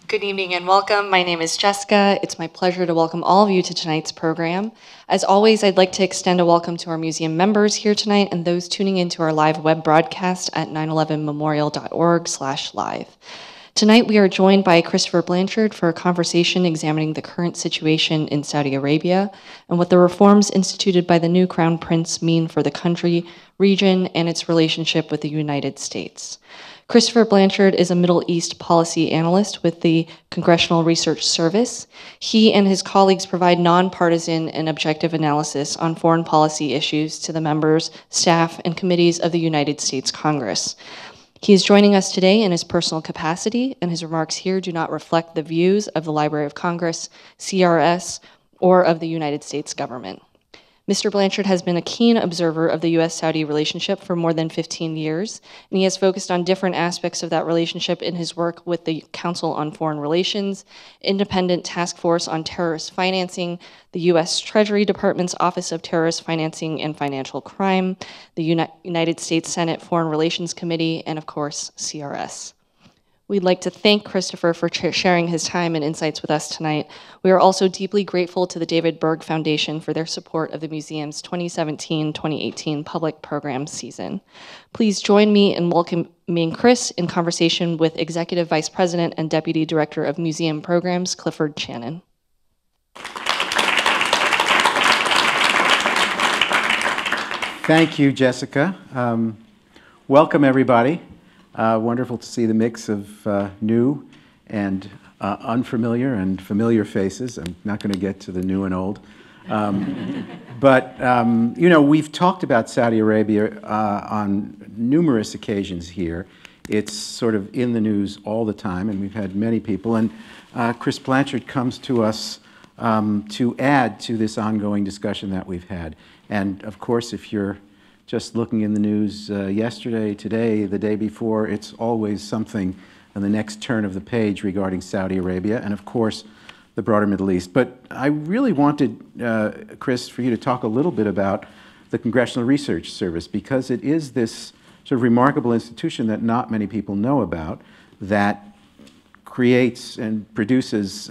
Good evening and welcome. My name is Jessica. It's my pleasure to welcome all of you to tonight's program. As always, I'd like to extend a welcome to our museum members here tonight and those tuning into our live web broadcast at 911memorial.org/live. Tonight we are joined by Christopher Blanchard for a conversation examining the current situation in Saudi Arabia and what the reforms instituted by the new Crown Prince mean for the country, region, and its relationship with the United States. Christopher Blanchard is a Middle East policy analyst with the Congressional Research Service. He and his colleagues provide nonpartisan and objective analysis on foreign policy issues to the members, staff, and committees of the United States Congress. He is joining us today in his personal capacity, and his remarks here do not reflect the views of the Library of Congress, CRS, or of the United States government. Mr. Blanchard has been a keen observer of the U.S.-Saudi relationship for more than 15 years, and he has focused on different aspects of that relationship in his work with the Council on Foreign Relations, Independent Task Force on Terrorist Financing, the U.S. Treasury Department's Office of Terrorist Financing and Financial Crime, the United States Senate Foreign Relations Committee, and of course, CRS. We'd like to thank Christopher for sharing his time and insights with us tonight. We are also deeply grateful to the David Berg Foundation for their support of the museum's 2017-2018 public program season. Please join me in welcoming Chris in conversation with Executive Vice President and Deputy Director of Museum Programs, Clifford Channon. Thank you, Jessica. Welcome, everybody. Wonderful to see the mix of new and unfamiliar and familiar faces. I'm not going to get to the new and old. But, you know, we've talked about Saudi Arabia on numerous occasions here. It's sort of in the news all the time, and we've had many people. And Chris Blanchard comes to us to add to this ongoing discussion that we've had. And, of course, if you're just looking in the news yesterday, today, the day before, it's always something on the next turn of the page regarding Saudi Arabia and, of course, the broader Middle East. But I really wanted, Chris, for you to talk a little bit about the Congressional Research Service, because it is this sort of remarkable institution that not many people know about that creates and produces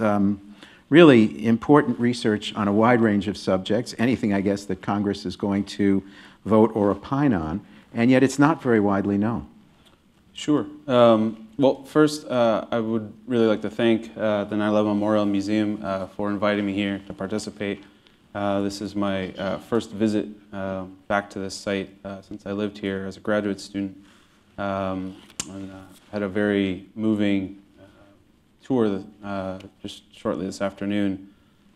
really important research on a wide range of subjects, anything, I guess, that Congress is going to vote or opine on, and yet it's not very widely known. Sure. Well, first, I would really like to thank the 9/11 Memorial Museum for inviting me here to participate. This is my first visit back to this site since I lived here as a graduate student, and had a very moving tour just shortly this afternoon.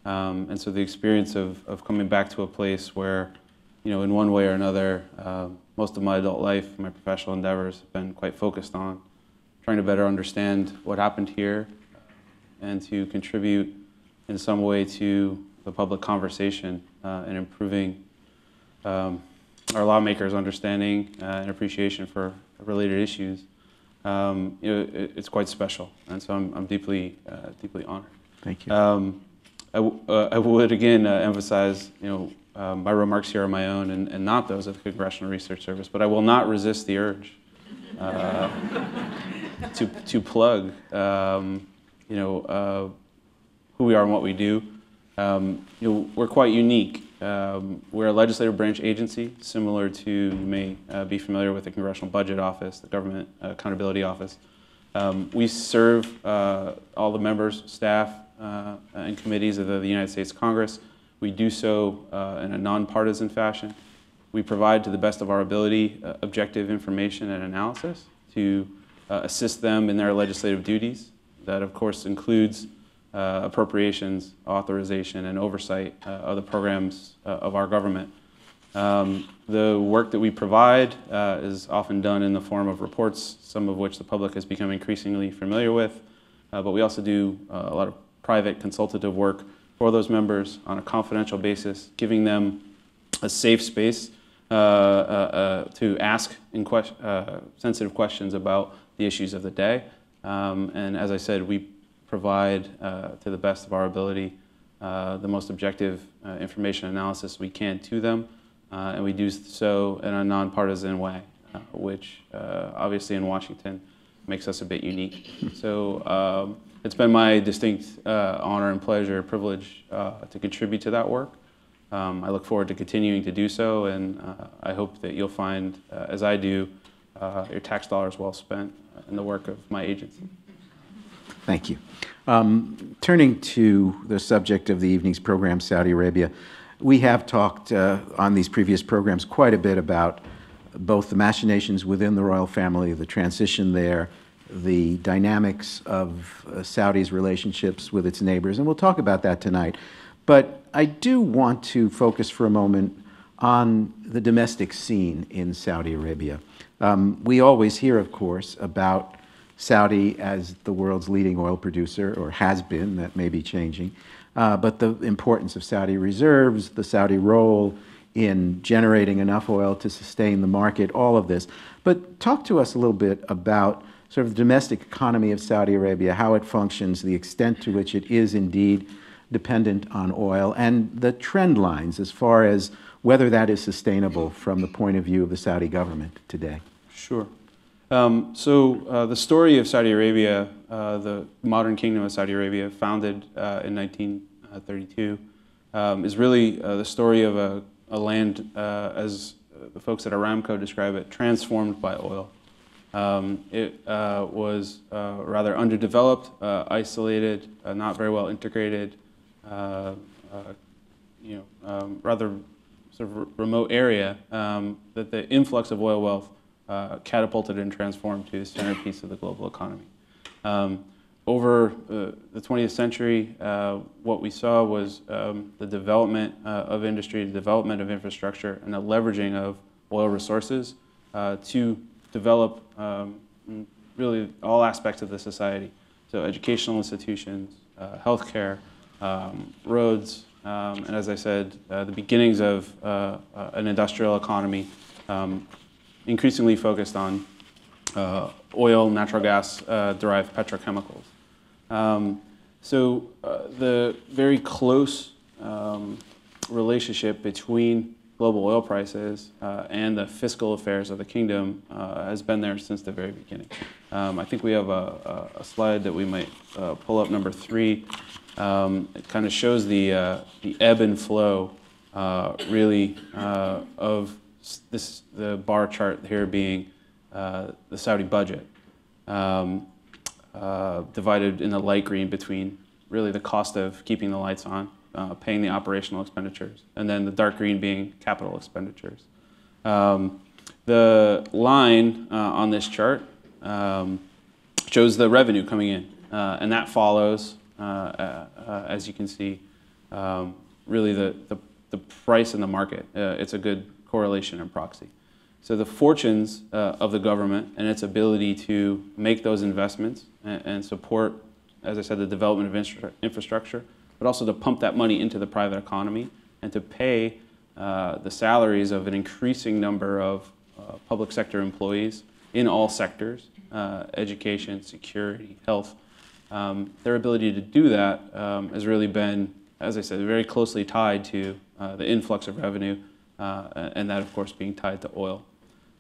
And so the experience of coming back to a place where, you know, in one way or another, most of my adult life, my professional endeavors have been quite focused on trying to better understand what happened here and to contribute in some way to the public conversation and improving our lawmakers' understanding and appreciation for related issues. You know, it's quite special, and so I'm deeply honored. Thank you. I would again emphasize, you know, my remarks here are my own and not those of the Congressional Research Service, but I will not resist the urge to plug, you know, who we are and what we do. You know, we're quite unique. We're a legislative branch agency, similar to, you may be familiar with the Congressional Budget Office, the Government Accountability Office. We serve all the members, staff, and committees of the United States Congress. We do so in a nonpartisan fashion. We provide, to the best of our ability, objective information and analysis to assist them in their legislative duties. That, of course, includes appropriations, authorization, and oversight of the programs of our government. The work that we provide is often done in the form of reports, some of which the public has become increasingly familiar with, but we also do a lot of private consultative work for those members on a confidential basis, giving them a safe space to ask sensitive questions about the issues of the day. And as I said, we provide, to the best of our ability, the most objective information analysis we can to them, and we do so in a nonpartisan way, which obviously in Washington makes us a bit unique. So it's been my distinct honor and pleasure, privilege to contribute to that work. I look forward to continuing to do so, and I hope that you'll find, as I do, your tax dollars well spent in the work of my agency. Thank you. Turning to the subject of the evening's program, Saudi Arabia, we have talked on these previous programs quite a bit about both the machinations within the royal family, the transition there, the dynamics of Saudi's relationships with its neighbors, and we'll talk about that tonight. But I do want to focus for a moment on the domestic scene in Saudi Arabia. We always hear, of course, about Saudi as the world's leading oil producer, or has been, that may be changing, but the importance of Saudi reserves, the Saudi role in generating enough oil to sustain the market, all of this. But talk to us a little bit about sort of the domestic economy of Saudi Arabia, how it functions, the extent to which it is indeed dependent on oil, and the trend lines as far as whether that is sustainable from the point of view of the Saudi government today. Sure. The story of Saudi Arabia, the modern kingdom of Saudi Arabia, founded in 1932, is really the story of a land, as the folks at Aramco describe it, transformed by oil. It was rather underdeveloped, isolated, not very well integrated, rather sort of remote area that the influx of oil wealth catapulted and transformed to the centerpiece of the global economy. Over the 20th century, what we saw was the development of industry, the development of infrastructure, and the leveraging of oil resources to develop really all aspects of the society. So educational institutions, healthcare, roads, and as I said, the beginnings of an industrial economy increasingly focused on oil, natural gas derived petrochemicals. The very close relationship between global oil prices and the fiscal affairs of the kingdom has been there since the very beginning. I think we have a slide that we might pull up, number 3. It kind of shows the ebb and flow, really, of the bar chart here being the Saudi budget, divided in the light green between really the cost of keeping the lights on, paying the operational expenditures, and then the dark green being capital expenditures. The line on this chart shows the revenue coming in, and that follows, as you can see, really the price in the market. It's a good correlation and proxy. So the fortunes of the government and its ability to make those investments and support, as I said, the development of infrastructure, but also to pump that money into the private economy and to pay the salaries of an increasing number of public sector employees in all sectors, education, security, health. Their ability to do that has really been, as I said, very closely tied to the influx of revenue, and that, of course, being tied to oil.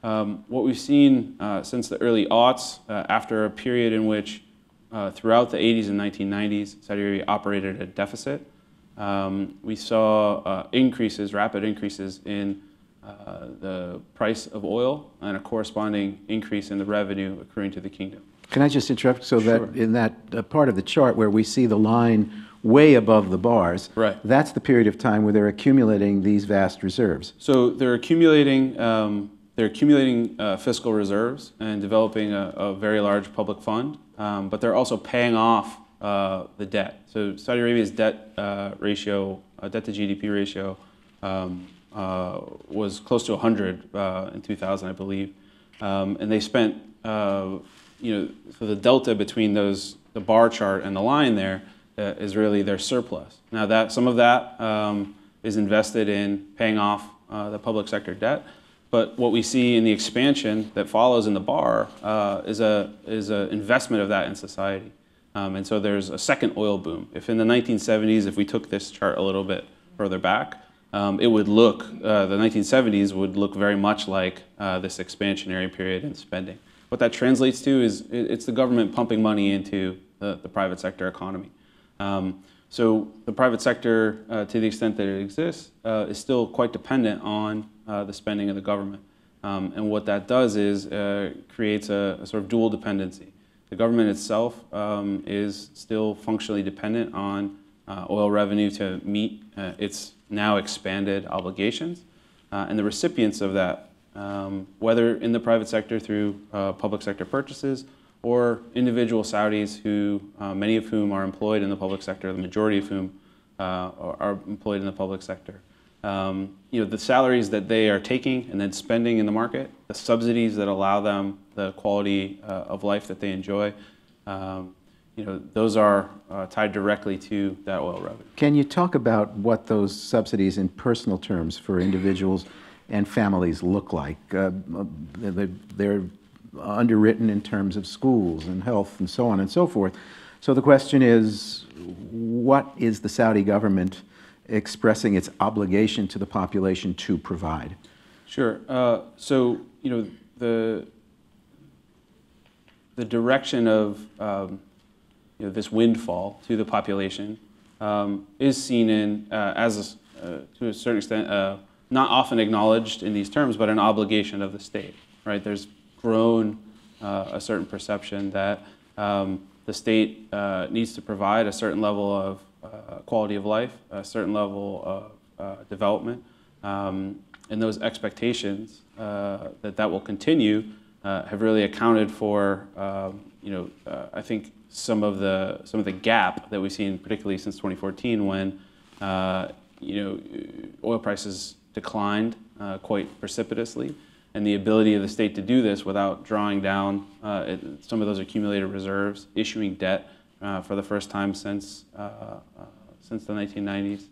What we've seen since the early aughts, after a period in which throughout the 80s and 1990s, Saudi Arabia operated at a deficit, we saw rapid increases in the price of oil and a corresponding increase in the revenue accruing to the kingdom. Can I just interrupt? So Sure. that in that part of the chart where we see the line way above the bars, right, that's the period of time where they're accumulating these vast reserves. So they're accumulating fiscal reserves and developing a very large public fund, but they're also paying off the debt. So Saudi Arabia's debt ratio, debt to GDP ratio, was close to 100 in 2000, I believe, and they spent, so the delta between the bar chart and the line there is really their surplus. Now that some of that is invested in paying off the public sector debt, but what we see in the expansion that follows in the bar is an investment of that in society. And so there's a second oil boom. If in the 1970s, if we took this chart a little bit further back, it would look, the 1970s would look very much like this expansionary period in spending. what that translates to is it's the government pumping money into the private sector economy. So the private sector, to the extent that it exists, is still quite dependent on the spending of the government. And what that does is creates a sort of dual dependency. The government itself is still functionally dependent on oil revenue to meet its now expanded obligations. And the recipients of that, whether in the private sector through public sector purchases or individual Saudis who, many of whom are employed in the public sector, the majority of whom are employed in the public sector. The salaries that they are taking and then spending in the market, the subsidies that allow them the quality of life that they enjoy, those are tied directly to that oil revenue. Can you talk about what those subsidies in personal terms for individuals and families look like? They're underwritten in terms of schools and health and so on and so forth. So the question is, what is the Saudi government expressing its obligation to the population to provide? Sure. So the direction of this windfall to the population is seen in as to a certain extent not often acknowledged in these terms, but an obligation of the state. Right? There's grown a certain perception that the state needs to provide a certain level of quality of life, a certain level of development, and those expectations that will continue have really accounted for I think some of the gap that we've seen, particularly since 2014, when oil prices declined quite precipitously, and the ability of the state to do this without drawing down some of those accumulated reserves, issuing debt for the first time since the 1990s.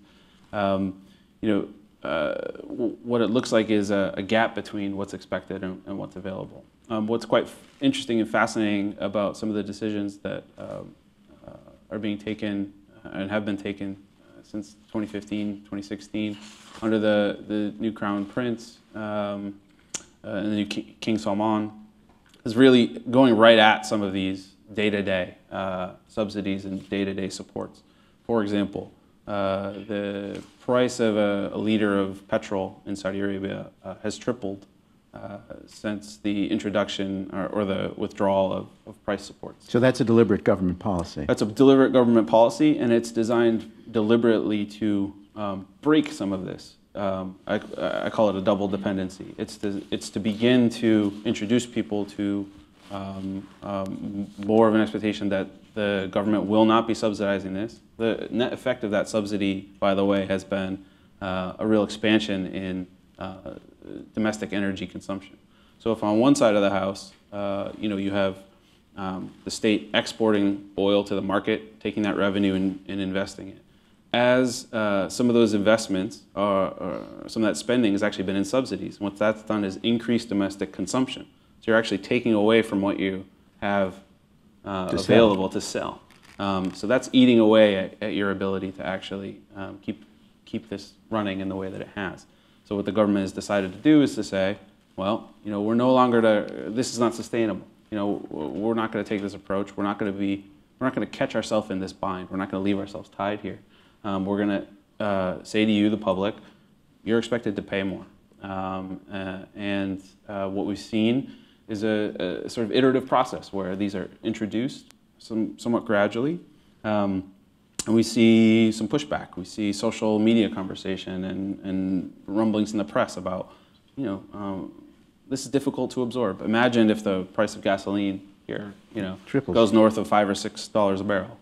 What it looks like is a gap between what's expected and what's available. What's quite interesting and fascinating about some of the decisions that are being taken and have been taken since 2015, 2016, under the new Crown Prince and the new King Salman, is really going right at some of these day-to-day subsidies and day-to-day supports. For example, the price of a liter of petrol in Saudi Arabia has tripled since the introduction or the withdrawal of price supports. So that's a deliberate government policy. That's a deliberate government policy, and it's designed deliberately to break some of this. I call it a double dependency. It's to begin to introduce people to more of an expectation that the government will not be subsidizing this. The net effect of that subsidy, by the way, has been a real expansion in domestic energy consumption. So if on one side of the house, you have the state exporting oil to the market, taking that revenue and investing it. As some of those investments, some of that spending has actually been in subsidies. And what that's done is increase domestic consumption. So you're actually taking away from what you have available to sell. So that's eating away at your ability to actually keep this running in the way that it has. So what the government has decided to do is to say, well, we're no longer this is not sustainable. We're not going to take this approach. We're not going to catch ourselves in this bind. We're not going to leave ourselves tied here. We're going to say to you, the public, you're expected to pay more. And what we've seen is a sort of iterative process where these are introduced somewhat gradually. And we see some pushback. We see social media conversation and rumblings in the press about, this is difficult to absorb. Imagine if the price of gasoline here, triples, goes north of $5 or $6 a barrel.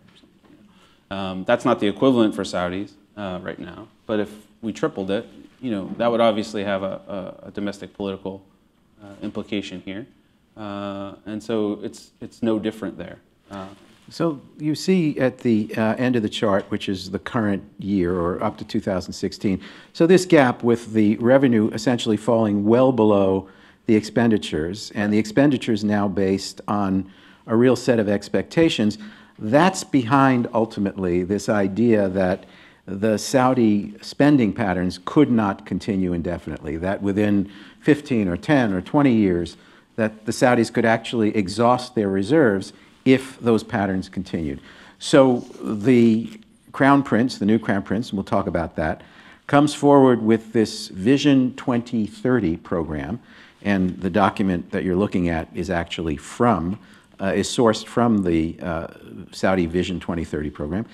That's not the equivalent for Saudis right now. But if we tripled it, that would obviously have a domestic political implication here. And so it's no different there. So you see at the end of the chart, which is the current year or up to 2016, so this gap with the revenue essentially falling well below the expenditures, and the expenditures now based on a real set of expectations, that's behind ultimately this idea that the Saudi spending patterns could not continue indefinitely, that within 15 or 10 or 20 years, that the Saudis could actually exhaust their reserves if those patterns continued. So the Crown Prince, the new Crown Prince, and we'll talk about that, comes forward with this Vision 2030 program, and the document that you're looking at is actually is sourced from the Saudi Vision 2030 program,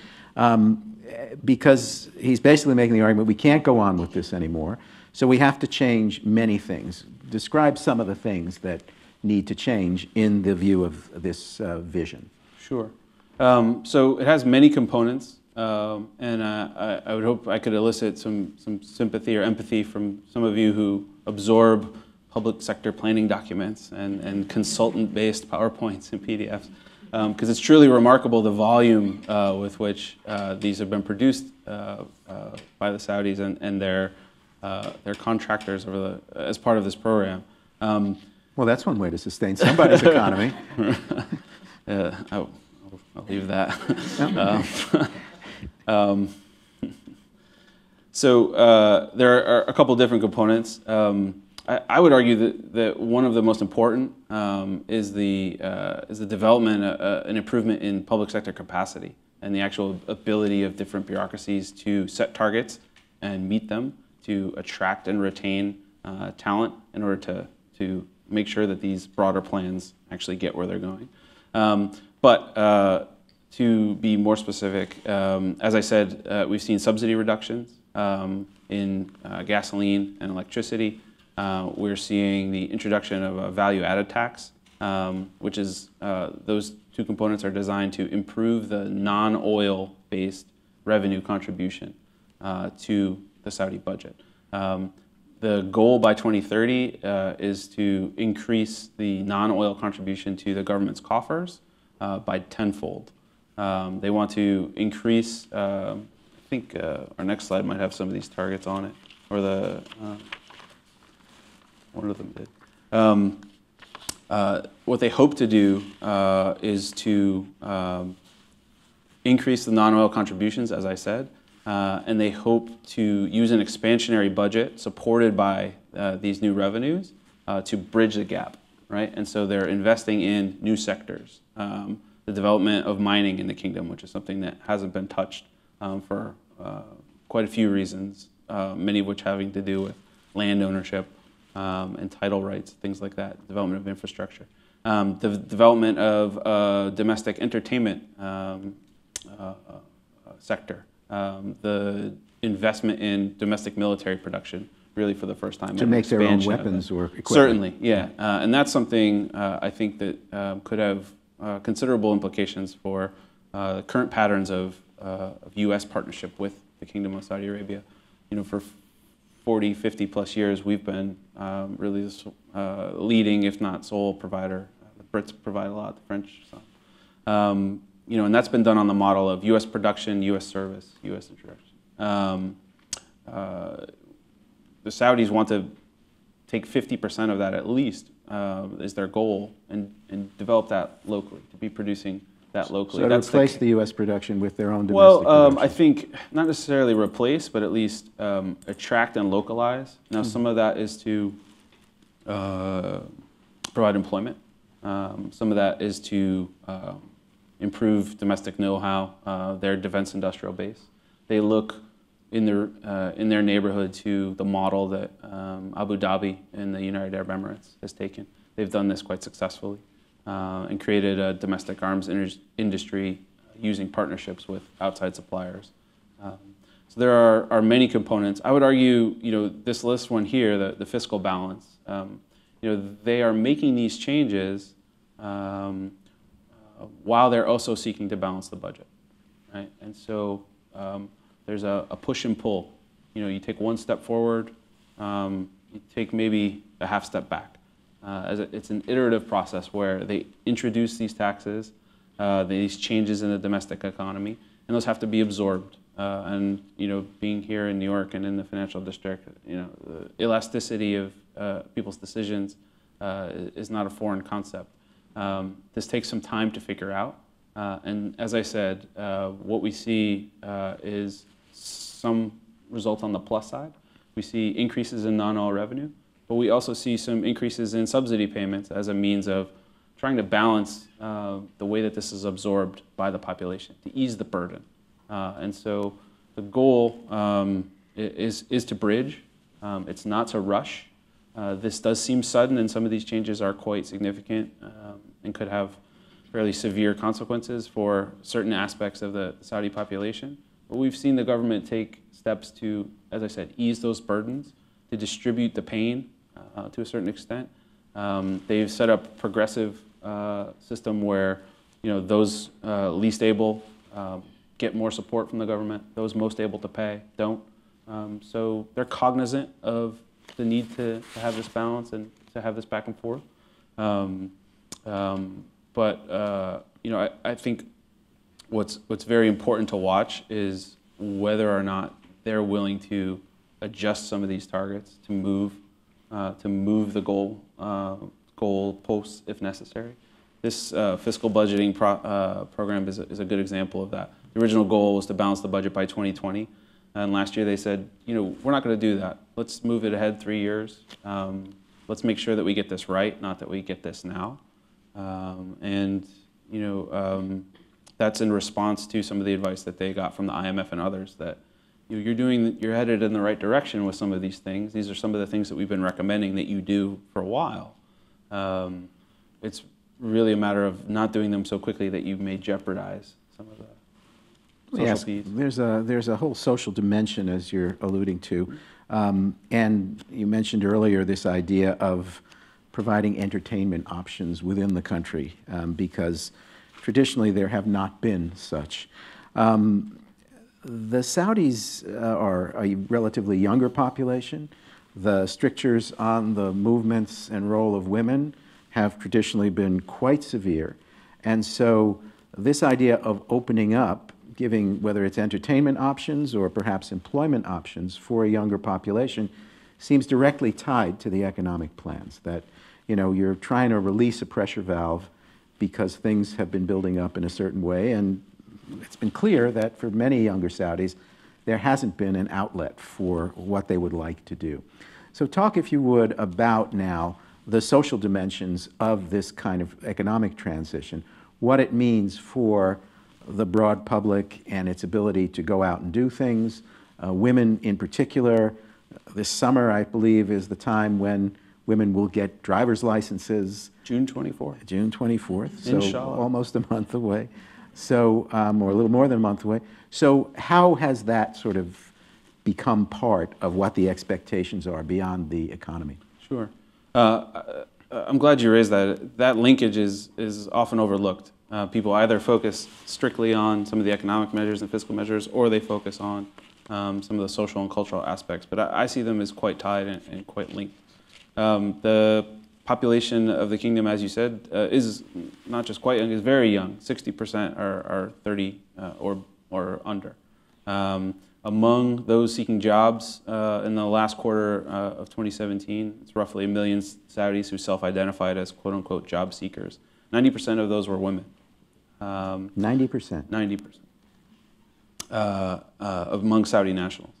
because he's basically making the argument we can't go on with this anymore, so we have to change many things. Describe some of the things that need to change in the view of this vision. Sure. So it has many components, and I would hope I could elicit some sympathy or empathy from some of you who absorb public sector planning documents and consultant-based PowerPoints and PDFs, because it's truly remarkable the volume with which these have been produced by the Saudis and their contractors as part of this program. Well, that's one way to sustain somebody's economy. I'll leave that. So there are a couple different components. I would argue that one of the most important is the development, an improvement in public sector capacity and the actual ability of different bureaucracies to set targets and meet them, to attract and retain talent in order to make sure that these broader plans actually get where they're going. But to be more specific, as I said, we've seen subsidy reductions in gasoline and electricity. We're seeing the introduction of a value-added tax, which is those two components are designed to improve the non-oil-based revenue contribution to the Saudi budget. The goal by 2030 is to increase the non-oil contribution to the government's coffers by tenfold. They want to increase, I think our next slide might have some of these targets on it, or the one of them did. What they hope to do is to increase the non-oil contributions, as I said, and they hope to use an expansionary budget supported by these new revenues to bridge the gap, right? And so they're investing in new sectors, the development of mining in the kingdom, which is something that hasn't been touched for quite a few reasons, many of which having to do with land ownership and title rights, things like that, development of infrastructure. The development of domestic entertainment sector, the investment in domestic military production, really for the first time. To make their own weapons or equipment. Certainly, yeah. And that's something I think that could have considerable implications for the current patterns of U.S. partnership with the Kingdom of Saudi Arabia. You know, for 40, 50 plus years, we've been really the leading, if not sole provider. The Brits provide a lot, the French some. You know, and that's been done on the model of U.S. production, U.S. service, U.S. introduction. The Saudis want to take 50% of that at least is their goal, and develop that locally, to be producing that locally. So to replace the U.S. production with their own domestic production. I think not necessarily replace, but at least attract and localize. Now, some of that is to provide employment. Some of that is to improve domestic know-how, their defense industrial base. They look in their neighborhood to the model that Abu Dhabi and the United Arab Emirates has taken. They've done this quite successfully and created a domestic arms industry using partnerships with outside suppliers. So there are many components. I would argue, you know, this list one here, the fiscal balance, you know, they are making these changes while they're also seeking to balance the budget, right? And so there's a push and pull. You know, you take one step forward, you take maybe a half step back. It's an iterative process where they introduce these taxes, these changes in the domestic economy, and those have to be absorbed. And you know, being here in New York and in the financial district, you know, the elasticity of people's decisions is not a foreign concept. This takes some time to figure out. And as I said, what we see is some results on the plus side. We see increases in non-oil revenue, but we also see some increases in subsidy payments as a means of trying to balance the way that this is absorbed by the population, to ease the burden. And so the goal is to bridge. It's not to rush. This does seem sudden, and some of these changes are quite significant and could have fairly severe consequences for certain aspects of the Saudi population. But we've seen the government take steps to, as I said, ease those burdens, to distribute the pain to a certain extent. They've set up a progressive system where those least able get more support from the government, those most able to pay don't. So they're cognizant of the need to have this balance and to have this back and forth. I think what's very important to watch is whether or not they're willing to adjust some of these targets to move the goal posts if necessary. This fiscal budgeting program is a good example of that. The original goal was to balance the budget by 2020, and last year they said, we're not going to do that. Let's move it ahead 3 years. Let's make sure that we get this right, not that we get this now. That's in response to some of the advice that they got from the IMF and others that you're headed in the right direction with some of these things. These are some of the things that we've been recommending that you do for a while. It's really a matter of not doing them so quickly that you may jeopardize some of the social piece. There's a whole social dimension, as you're alluding to. And you mentioned earlier this idea of providing entertainment options within the country, because traditionally there have not been such. The Saudis are a relatively younger population. The strictures on the movements and role of women have traditionally been quite severe. And so this idea of opening up, giving whether it's entertainment options or perhaps employment options for a younger population, seems directly tied to the economic plans, that you're trying to release a pressure valve because things have been building up in a certain way, and it's been clear that for many younger Saudis, there hasn't been an outlet for what they would like to do. So talk, if you would, about now the social dimensions of this kind of economic transition, what it means for the broad public and its ability to go out and do things, women in particular. This summer, I believe, is the time when women will get driver's licenses. June 24th. June 24th, so Inshallah. almost a month away. So, or a little more than a month away. So how has that sort of become part of what the expectations are beyond the economy? Sure. I'm glad you raised that. That linkage is often overlooked. People either focus strictly on some of the economic measures and fiscal measures, or they focus on some of the social and cultural aspects. But I see them as quite tied and quite linked. The population of the kingdom, as you said, is not just quite young, is very young. 60% are 30 or under. Among those seeking jobs in the last quarter of 2017, it's roughly 1 million Saudis who self-identified as quote-unquote job seekers. 90% of those were women. 90%? 90% among Saudi nationals.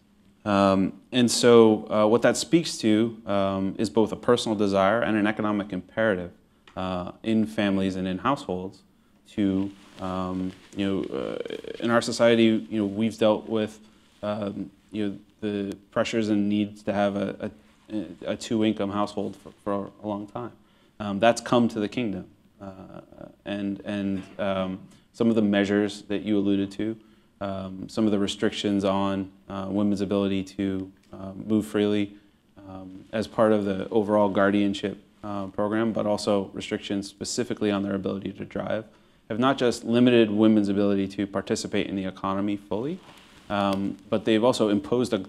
And so what that speaks to is both a personal desire and an economic imperative in families and in households to, in our society, we've dealt with, the pressures and needs to have a two-income household for a long time. That's come to the kingdom. And some of the measures that you alluded to, some of the restrictions on women's ability to move freely as part of the overall guardianship program, but also restrictions specifically on their ability to drive, have not just limited women's ability to participate in the economy fully, but they've also imposed a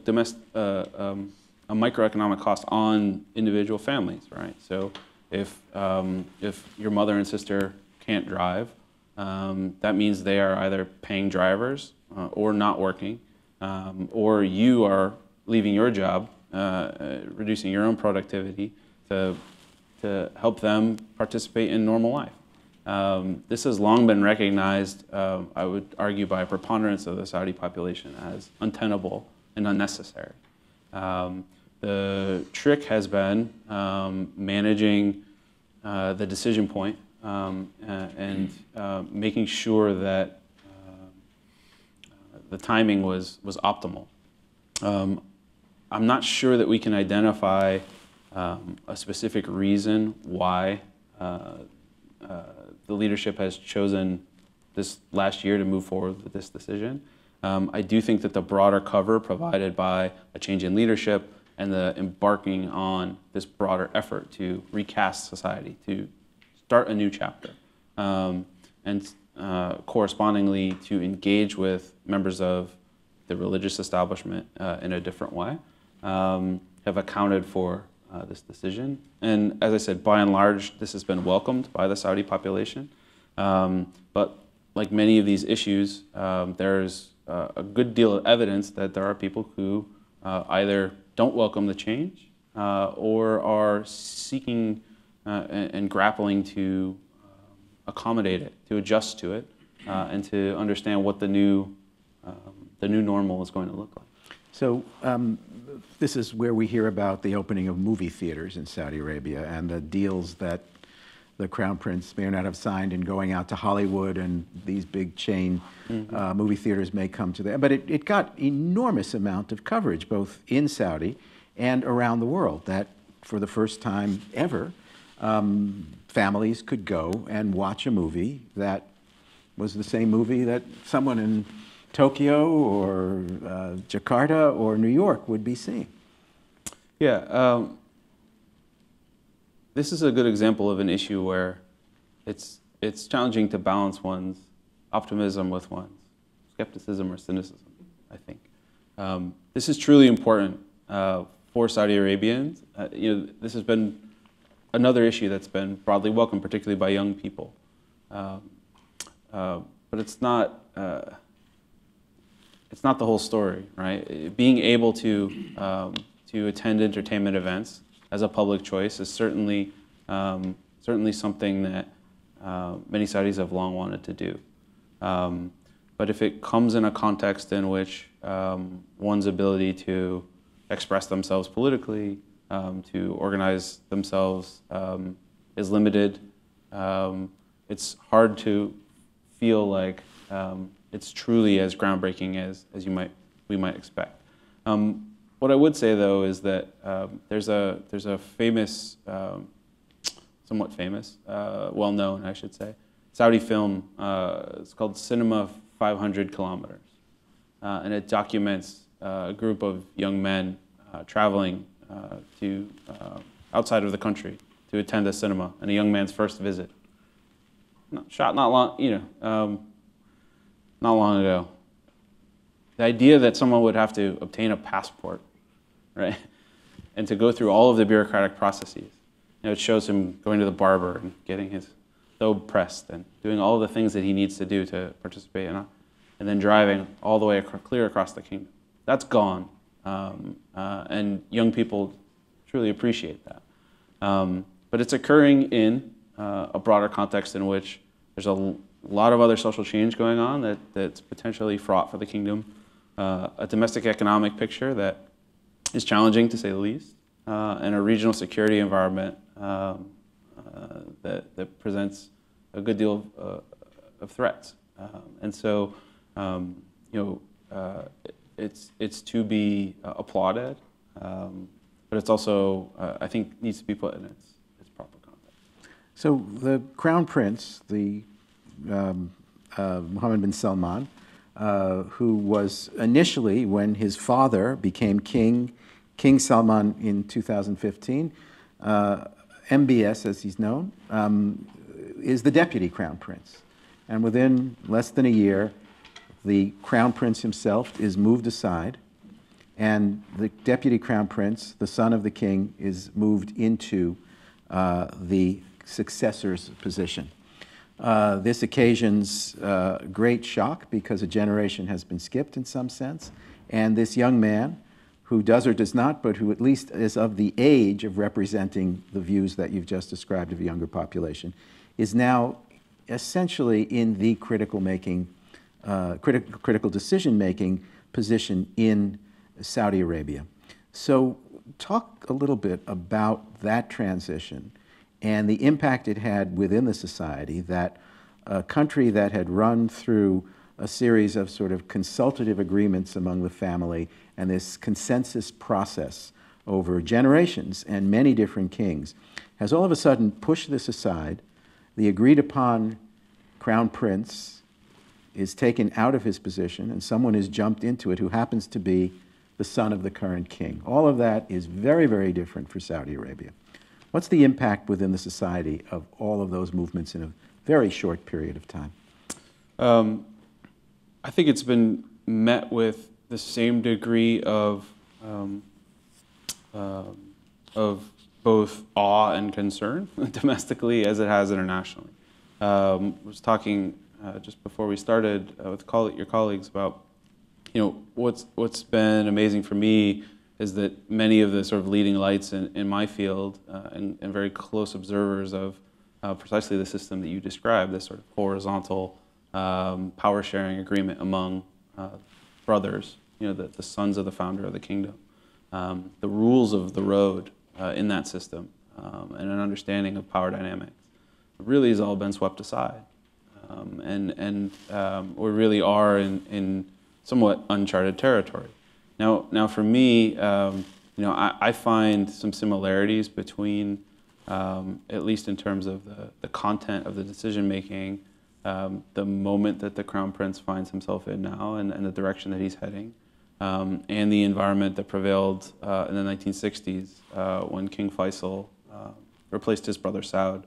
microeconomic cost on individual families, right? So if your mother and sister can't drive, that means they are either paying drivers or not working, or you are leaving your job, reducing your own productivity to help them participate in normal life. This has long been recognized, I would argue, by a preponderance of the Saudi population as untenable and unnecessary. The trick has been managing the decision point and making sure that the timing was optimal. I'm not sure that we can identify a specific reason why the leadership has chosen this last year to move forward with this decision. I do think that the broader cover provided by a change in leadership and the embarking on this broader effort to recast society, to start a new chapter, and correspondingly to engage with members of the religious establishment in a different way, have accounted for this decision. And as I said, by and large, this has been welcomed by the Saudi population. But like many of these issues, there's a good deal of evidence that there are people who either don't welcome the change or are seeking and grappling to accommodate it, to adjust to it, and to understand what the new normal is going to look like. So this is where we hear about the opening of movie theaters in Saudi Arabia and the deals that the Crown Prince may or not have signed in going out to Hollywood, and these big chain movie theaters may come to there. But it got enormous amount of coverage, both in Saudi and around the world, that for the first time ever, families could go and watch a movie that was the same movie that someone in Tokyo or Jakarta or New York would be seeing. Yeah, this is a good example of an issue where it's challenging to balance one's optimism with one's skepticism or cynicism, I think. This is truly important for Saudi Arabians. This has been another issue that's been broadly welcomed, particularly by young people. But it's not the whole story, right? Being able to attend entertainment events as a public choice is certainly something that many Saudis have long wanted to do. But if it comes in a context in which one's ability to express themselves politically, to organize themselves is limited, it's hard to feel like it's truly as groundbreaking as we might expect. What I would say, though, is that there's a famous, somewhat famous, well-known, I should say, Saudi film. It's called Cinema 500 Kilometers, and it documents a group of young men traveling to outside of the country to attend a cinema, and a young man's first visit. Shot not long ago. The idea that someone would have to obtain a passport, right, and to go through all of the bureaucratic processes. It shows him going to the barber and getting his thobe pressed and doing all of the things that he needs to do to participate in it, and then driving all the way clear across the kingdom. That's gone, and young people truly appreciate that. But it's occurring in a broader context in which there's a lot of other social change going on that's potentially fraught for the kingdom. A domestic economic picture that is challenging, to say the least, and a regional security environment that presents a good deal of threats. And so, it's to be applauded, but it's also, I think, needs to be put in its proper context. So the Crown Prince, the Mohammed bin Salman, who was initially, when his father became King Salman in 2015, MBS, as he's known, is the deputy Crown Prince. And within less than a year, the Crown Prince himself is moved aside, and the deputy Crown Prince, the son of the king, is moved into the successor's position. This occasions great shock because a generation has been skipped in some sense, and this young man, who does or does not, but who at least is of the age of representing the views that you've just described of a younger population, is now essentially in the critical decision-making position in Saudi Arabia. So talk a little bit about that transition and the impact it had within the society, that a country that had run through a series of sort of consultative agreements among the family and this consensus process over generations and many different kings has all of a sudden pushed this aside. The agreed upon crown prince is taken out of his position and someone has jumped into it who happens to be the son of the current king. All of that is very, very different for Saudi Arabia. What's the impact within the society of all of those movements in a very short period of time? I think it's been met with the same degree of both awe and concern domestically as it has internationally. I was talking just before we started with your colleagues about, what's been amazing for me is that many of the sort of leading lights in my field and very close observers of precisely the system that you described, this sort of horizontal power sharing agreement among brothers, the sons of the founder of the kingdom, the rules of the road in that system, and an understanding of power dynamics, really has all been swept aside. We really are in somewhat uncharted territory. Now for me, I find some similarities between, at least in terms of the content of the decision making, the moment that the Crown Prince finds himself in now and the direction that he's heading, and the environment that prevailed in the 1960s when King Faisal replaced his brother Saud,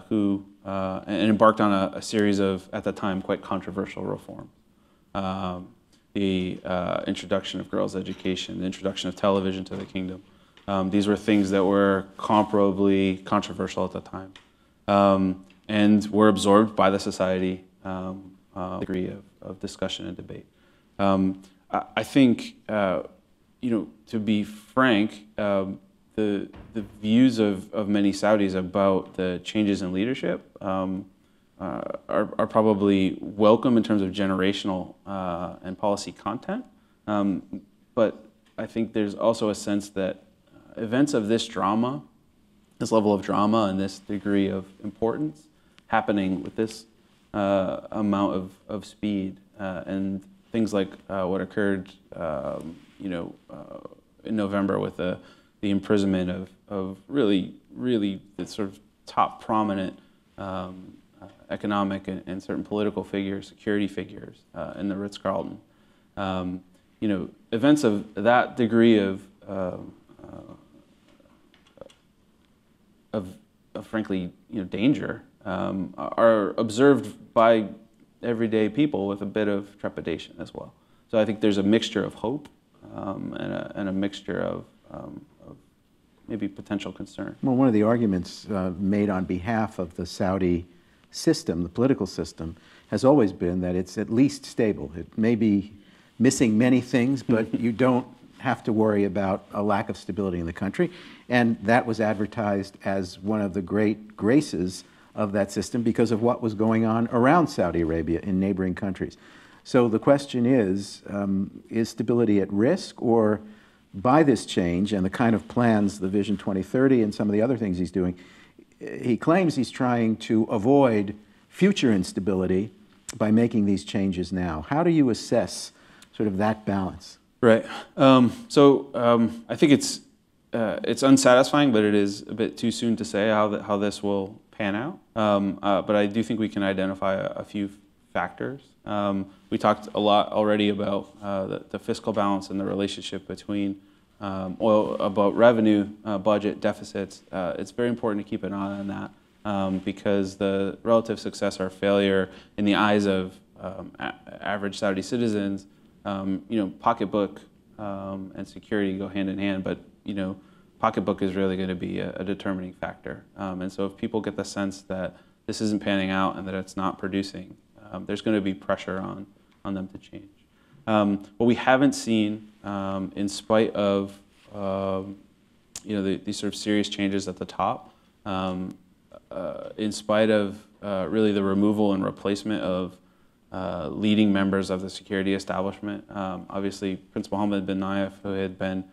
who embarked on a series of, at the time, quite controversial reforms. The introduction of girls' education, the introduction of television to the kingdom. These were things that were comparably controversial at the time, and were absorbed by the society, degree of discussion and debate. I think, to be frank, the views of many Saudis about the changes in leadership are probably welcome in terms of generational and policy content, but I think there's also a sense that events of this drama, this level of drama and this degree of importance happening with this amount of speed, and things like what occurred in November with the imprisonment of really the sort of top prominent economic and certain political figures, security figures in the Ritz-Carlton. Events of that degree of frankly, danger are observed by everyday people with a bit of trepidation as well. So I think there's a mixture of hope and a mixture of maybe potential concern. Well, one of the arguments made on behalf of the Saudi system, the political system, has always been that it's at least stable. It may be missing many things, but you don't have to worry about a lack of stability in the country. And that was advertised as one of the great graces of that system because of what was going on around Saudi Arabia in neighboring countries. So the question is stability at risk, or by this change and the kind of plans, the Vision 2030 and some of the other things he's doing, he claims he's trying to avoid future instability by making these changes now. How do you assess sort of that balance? Right. I think it's unsatisfying, but it is a bit too soon to say how this will pan out. But I do think we can identify a few factors. We talked a lot already about the fiscal balance and the relationship between about revenue, budget, deficits. It's very important to keep an eye on that because the relative success or failure in the eyes of average Saudi citizens, pocketbook and security go hand in hand, but pocketbook is really going to be a determining factor. And so if people get the sense that this isn't panning out and that it's not producing, there's going to be pressure on them to change. What we haven't seen, in spite of these sort of serious changes at the top, in spite of really the removal and replacement of leading members of the security establishment, obviously Prince Mohammed bin Nayef, who had been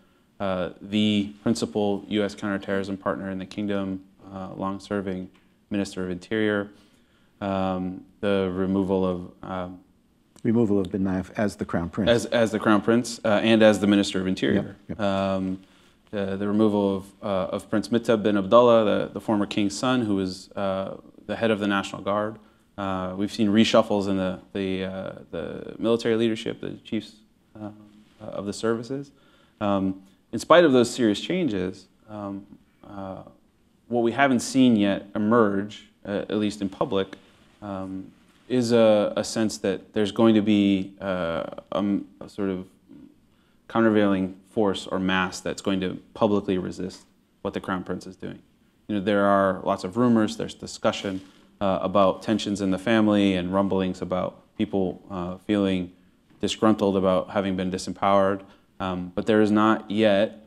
the principal U.S. counterterrorism partner in the kingdom, long-serving Minister of Interior, the removal of bin Naif as the Crown Prince. As the Crown Prince and as the Minister of Interior. Yep. The removal of Prince Mitab bin Abdullah, the former king's son, who was the head of the National Guard. We've seen reshuffles in the military leadership, the chiefs of the services. In spite of those serious changes, what we haven't seen yet emerge, at least in public, is a sense that there's going to be a sort of countervailing force or mass that's going to publicly resist what the Crown Prince is doing. You know, there are lots of rumors, there's discussion about tensions in the family and rumblings about people feeling disgruntled about having been disempowered, but there is not yet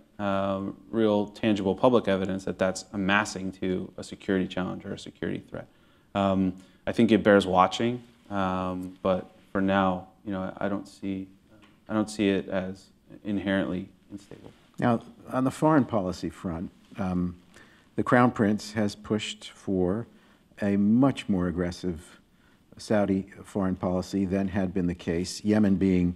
real tangible public evidence that that's amassing to a security challenge or a security threat. I think it bears watching, but for now, you know, I don't see it as inherently unstable. Now, on the foreign policy front, the Crown Prince has pushed for a much more aggressive Saudi foreign policy than had been the case, Yemen being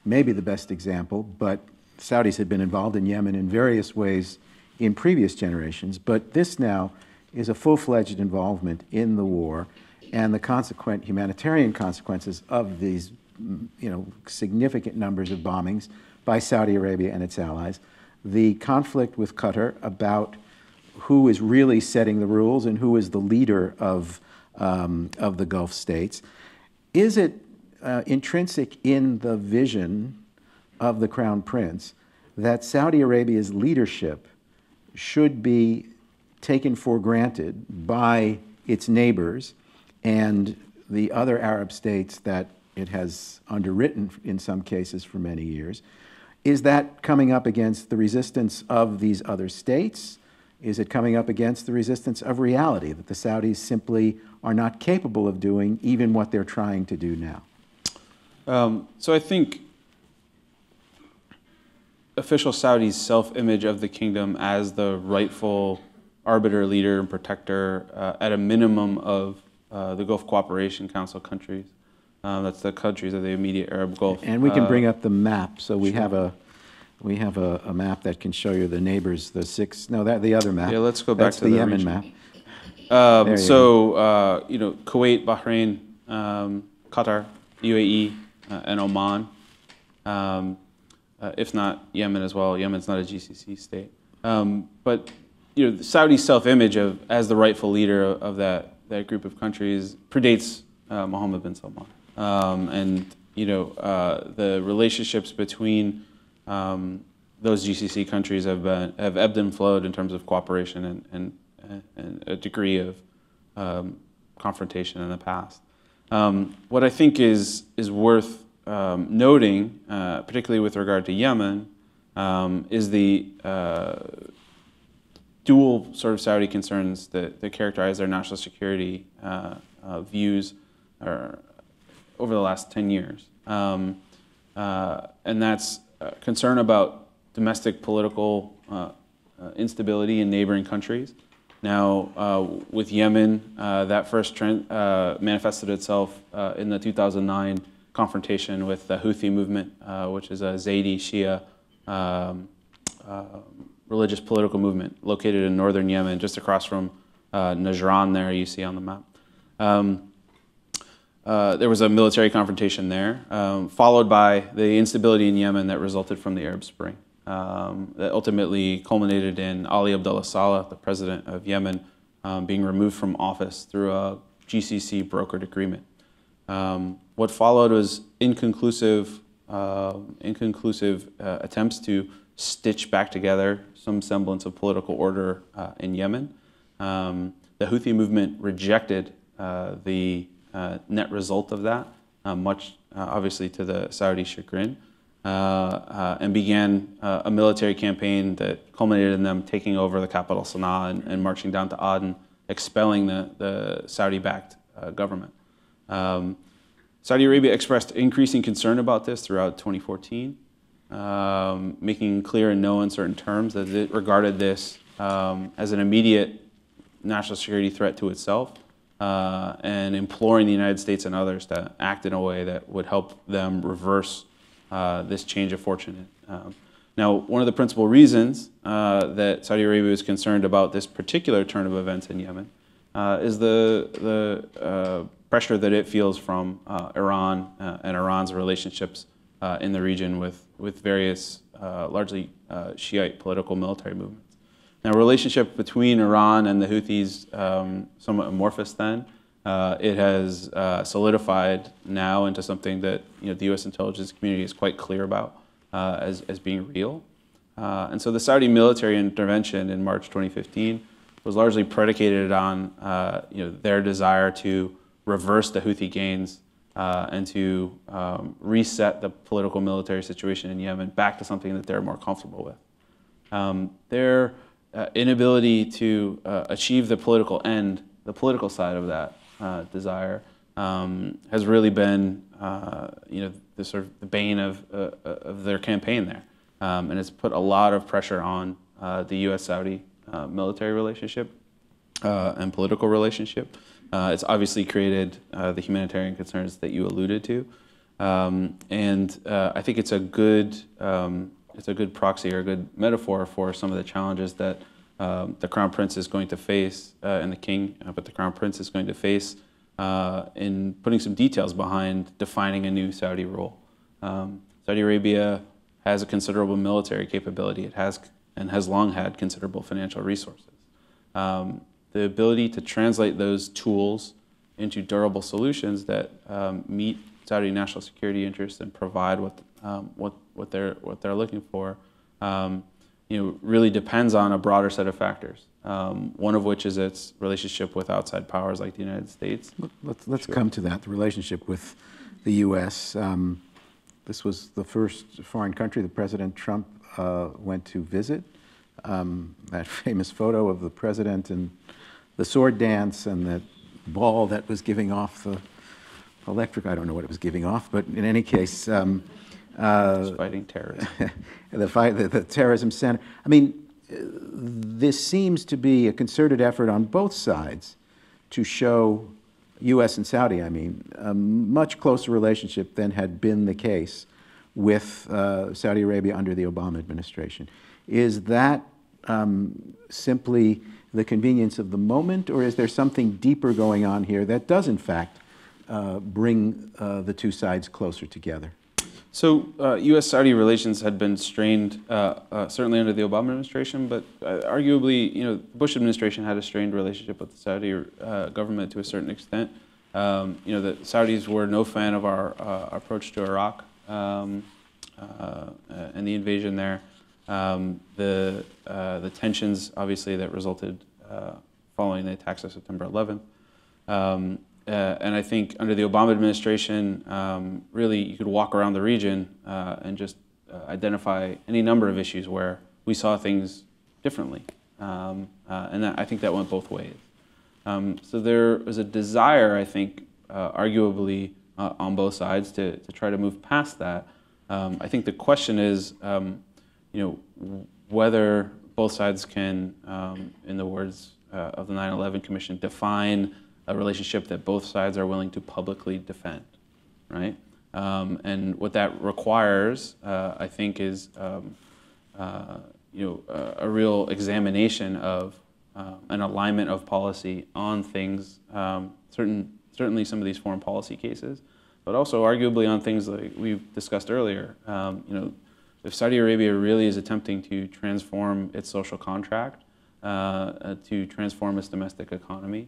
maybe the best example, but Saudis had been involved in Yemen in various ways in previous generations, but this now is a full-fledged involvement in the war and the consequent humanitarian consequences of these, you know, significant numbers of bombings by Saudi Arabia and its allies, the conflict with Qatar about who is really setting the rules and who is the leader of the Gulf states. Is it intrinsic in the vision of the Crown Prince that Saudi Arabia's leadership should be taken for granted by its neighbors and the other Arab states that it has underwritten in some cases for many years? Is that coming up against the resistance of these other states? Is it coming up against the resistance of reality, that the Saudis simply are not capable of doing even what they're trying to do now? So I think official Saudi's self-image of the kingdom as the rightful arbiter, leader, and protector at a minimum of the Gulf Cooperation Council countries. That's the countries of the immediate Arab Gulf. And we can bring up the map. So we have a map that can show you the neighbors, the six. No, the other map. Yeah, let's go back That's to the the Yemen region. map. You know, Kuwait, Bahrain, Qatar, UAE, and Oman. If not Yemen as well. Yemen's not a GCC state. But you know, Saudi's self-image as the rightful leader of that group of countries predates Mohammed bin Salman. And you know, the relationships between those GCC countries have ebbed and flowed in terms of cooperation and a degree of confrontation in the past. What I think is worth noting, particularly with regard to Yemen, is the dual sort of Saudi concerns that characterize their national security views over the last 10 years. And that's concern about domestic political instability in neighboring countries. Now, with Yemen, that first trend manifested itself in the 2009 confrontation with the Houthi movement, which is a Zaidi Shia religious political movement located in northern Yemen, just across from Najran there, you see on the map. There was a military confrontation there, followed by the instability in Yemen that resulted from the Arab Spring, that ultimately culminated in Ali Abdullah Saleh, the president of Yemen, being removed from office through a GCC brokered agreement. What followed was inconclusive attempts to stitch back together some semblance of political order in Yemen. The Houthi movement rejected the net result of that, much obviously to the Saudi chagrin, and began a military campaign that culminated in them taking over the capital Sana'a and marching down to Aden, expelling the Saudi-backed government. Saudi Arabia expressed increasing concern about this throughout 2014. making clear in no uncertain terms that it regarded this as an immediate national security threat to itself, and imploring the United States and others to act in a way that would help them reverse this change of fortune. Now, one of the principal reasons that Saudi Arabia is concerned about this particular turn of events in Yemen is the pressure that it feels from Iran and Iran's relationships in the region with various largely Shiite political military movements. Now, relationship between Iran and the Houthis somewhat amorphous then. It has solidified now into something that the U.S. intelligence community is quite clear about as being real. And so the Saudi military intervention in March 2015 was largely predicated on their desire to reverse the Houthi gains and to reset the political military situation in Yemen back to something that they're more comfortable with. Their inability to achieve the political end, the political side of that desire, has really been the sort of the bane of their campaign there, and it's put a lot of pressure on the U.S.-Saudi military relationship and political relationship. It's obviously created the humanitarian concerns that you alluded to, and I think it's a good proxy or a good metaphor for some of the challenges that the Crown Prince is going to face, and the King, but the Crown Prince is going to face in putting some details behind defining a new Saudi role. Saudi Arabia has a considerable military capability. It has and has long had considerable financial resources. The ability to translate those tools into durable solutions that meet Saudi national security interests and provide what they're looking for, really depends on a broader set of factors. One of which is its relationship with outside powers like the United States. Let's come to that, the relationship with the U.S. This was the first foreign country that President Trump went to visit. That famous photo of the president and the sword dance and that ball that was giving off the electric, I don't know what it was giving off, but in any case, fighting terrorism. the terrorism center. I mean, this seems to be a concerted effort on both sides to show U.S. and Saudi, a much closer relationship than had been the case with Saudi Arabia under the Obama administration. Is that simply the convenience of the moment, or is there something deeper going on here that does, in fact, bring the two sides closer together? So U.S.-Saudi relations had been strained, certainly under the Obama administration, but arguably, the Bush administration had a strained relationship with the Saudi government to a certain extent. The Saudis were no fan of our approach to Iraq and the invasion there. The tensions, obviously, that resulted following the attacks of September 11th. And I think under the Obama administration, really you could walk around the region and just identify any number of issues where we saw things differently. And I think that went both ways. So there was a desire, I think, arguably on both sides to try to move past that. I think the question is, whether both sides can, in the words of the 9/11 Commission, define a relationship that both sides are willing to publicly defend, right? And what that requires, I think, is a real examination of an alignment of policy on things, certainly some of these foreign policy cases, but also arguably on things like we've discussed earlier. If Saudi Arabia really is attempting to transform its social contract, to transform its domestic economy,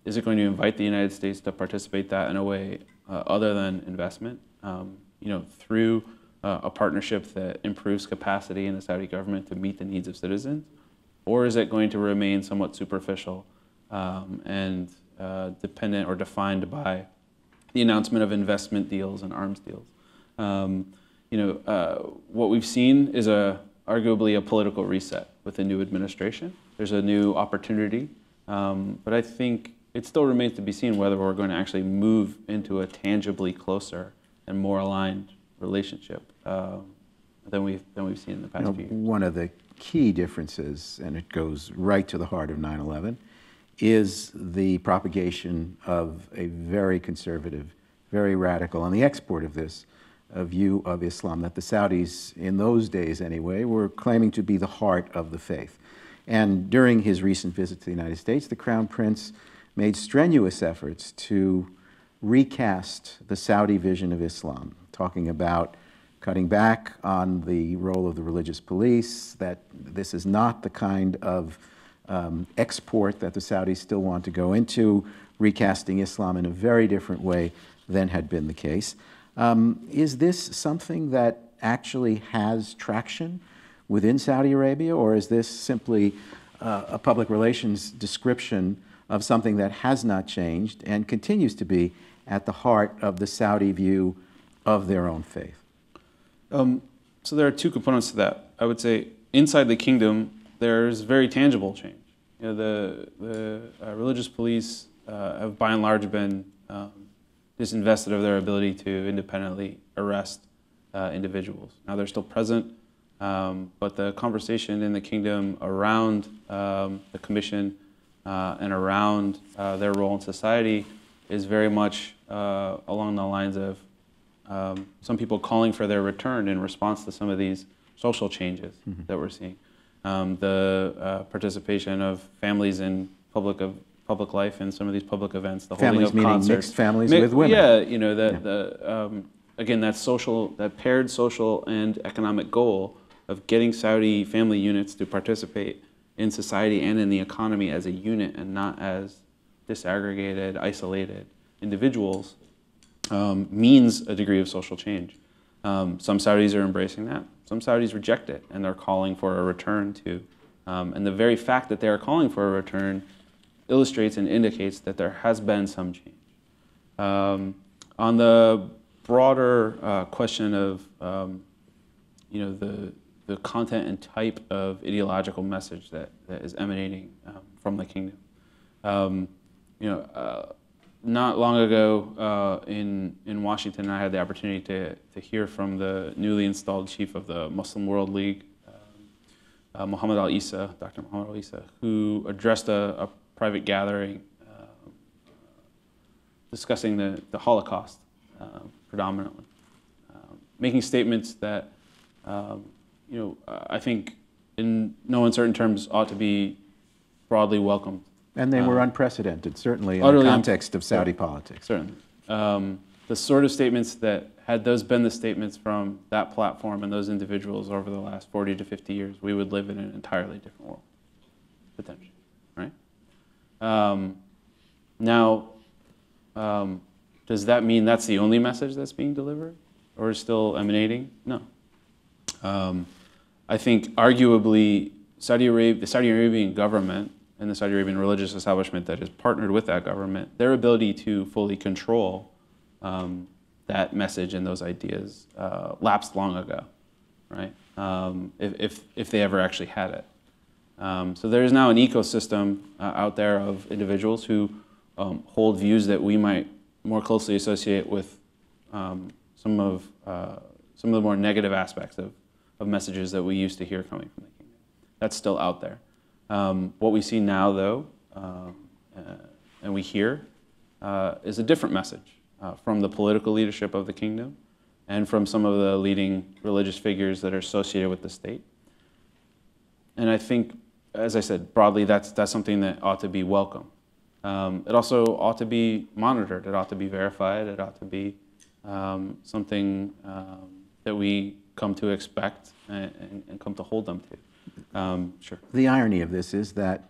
is it going to invite the United States to participate that in a way other than investment, through a partnership that improves capacity in the Saudi government to meet the needs of citizens? Or is it going to remain somewhat superficial and dependent or defined by the announcement of investment deals and arms deals? What we've seen is arguably a political reset with the new administration. There's a new opportunity, but I think it still remains to be seen whether we're going to actually move into a tangibly closer and more aligned relationship than we've seen in the past few years. One of the key differences, and it goes right to the heart of 9/11, is the propagation of a very conservative, very radical, and the export of this view of Islam that the Saudis, in those days anyway, were claiming to be the heart of the faith. And during his recent visit to the United States, the Crown Prince made strenuous efforts to recast the Saudi vision of Islam, talking about cutting back on the role of the religious police, that this is not the kind of export that the Saudis still want to go into, recasting Islam in a very different way than had been the case. Is this something that actually has traction within Saudi Arabia, or is this simply a public relations description of something that has not changed and continues to be at the heart of the Saudi view of their own faith? So there are two components to that. I would say inside the kingdom, there's very tangible change. The religious police have by and large been disinvested of their ability to independently arrest individuals. Now they're still present, but the conversation in the kingdom around the commission and around their role in society is very much along the lines of some people calling for their return in response to some of these social changes that we're seeing. The participation of families in public life in some of these public events, the holding of concerts. Mixed families with women. Yeah, again, that paired social and economic goal of getting Saudi family units to participate in society and in the economy as a unit and not as disaggregated, isolated individuals means a degree of social change. Some Saudis are embracing that. Some Saudis reject it, and they're calling for a return to. And the very fact that they are calling for a return illustrates and indicates that there has been some change. On the broader question of the content and type of ideological message that is emanating from the kingdom. Not long ago in Washington, I had the opportunity to hear from the newly installed chief of the Muslim World League, Dr. Muhammad al-Isa, who addressed a private gathering discussing the Holocaust predominantly, making statements that I think in no uncertain terms ought to be broadly welcomed. And they were unprecedented, certainly, in the context of Saudi politics. Certainly. The sort of statements that, had those been the statements from that platform and those individuals over the last 40 to 50 years, we would live in an entirely different world, potentially, right? Now, does that mean that's the only message that's being delivered or is still emanating? No. I think arguably the Saudi Arabian government and the Saudi Arabian religious establishment that is partnered with that government, their ability to fully control that message and those ideas lapsed long ago, right? If they ever actually had it. So there is now an ecosystem out there of individuals who hold views that we might more closely associate with some of the more negative aspects of messages that we used to hear coming from the kingdom. That's still out there. What we see now, though, and we hear, is a different message from the political leadership of the kingdom and from some of the leading religious figures that are associated with the state. And I think, as I said, broadly, that's something that ought to be welcome. It also ought to be monitored. It ought to be verified. It ought to be something that we come to expect and come to hold them to. Sure. The irony of this is that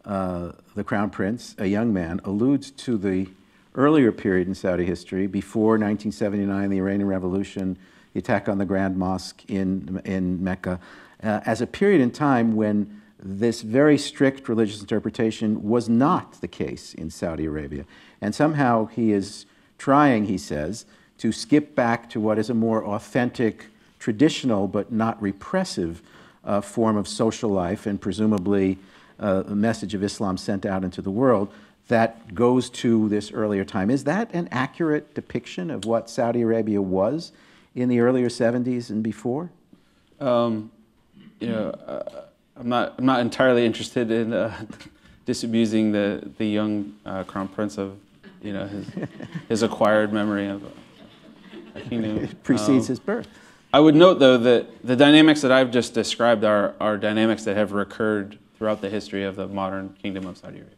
the Crown Prince, a young man, alludes to the earlier period in Saudi history, before 1979, the Iranian Revolution, the attack on the Grand Mosque in Mecca, as a period in time when this very strict religious interpretation was not the case in Saudi Arabia. And somehow he is trying, he says, to skip back to what is a more authentic, traditional, but not repressive form of social life, and presumably a message of Islam sent out into the world that goes to this earlier time. Is that an accurate depiction of what Saudi Arabia was in the earlier 70s and before? You know, I'm not entirely interested in disabusing the young Crown Prince of, you know, his acquired memory of a kingdom. It precedes his birth. I would note, though, that the dynamics that I've just described are dynamics that have recurred throughout the history of the modern Kingdom of Saudi Arabia.